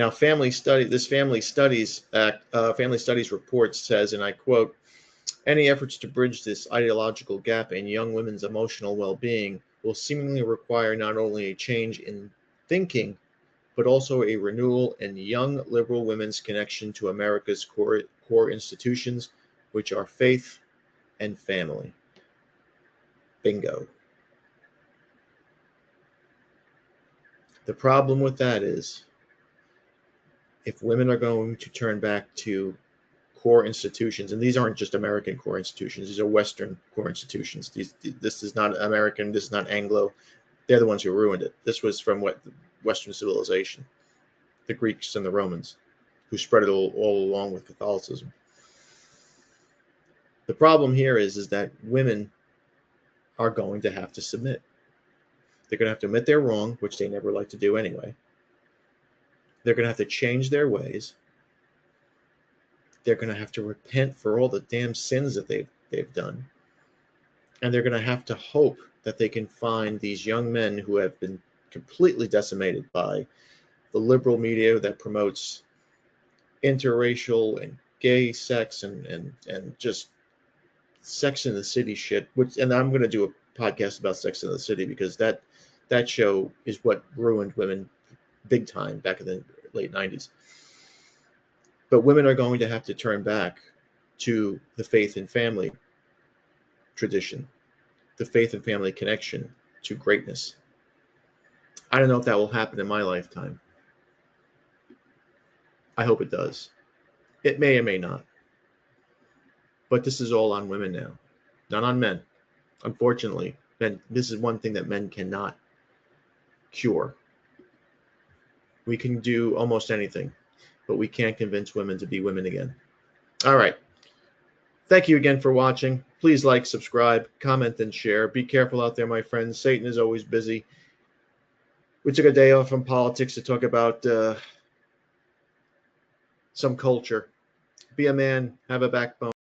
Now, Family Studies report says, and I quote, any efforts to bridge this ideological gap in young women's emotional well-being will seemingly require not only a change in thinking, but also a renewal in young liberal women's connection to America's core institutions, which are faith and family. Bingo. The problem with that is, if women are going to turn back to core institutions, and these aren't just American core institutions, these are Western core institutions. This is not American, this is not Anglo. They're the ones who ruined it. This was from Western civilization, the Greeks and the Romans, who spread it all along with Catholicism. The problem here is that women are going to have to submit. They're going to have to admit they're wrong, which they never like to do anyway. They're going to have to change their ways. They're going to have to repent for all the damn sins that they've done. And they're going to have to hope that they can find these young men who have been completely decimated by the liberal media that promotes interracial and gay sex and just Sex in the City shit. And I'm going to do a podcast about Sex in the City, because that show is what ruined women big time back in the late 90s. But women are going to have to turn back to the faith and family tradition, the faith and family connection to greatness. I don't know if that will happen in my lifetime. I hope it does. It may or may not. But this is all on women now, not on men. Unfortunately, men, this is one thing that men cannot cure. We can do almost anything, but we can't convince women to be women again. All right. Thank you again for watching. Please like, subscribe, comment, and share. Be careful out there, my friends. Satan is always busy. We took a day off from politics to talk about some culture. Be a man, have a backbone.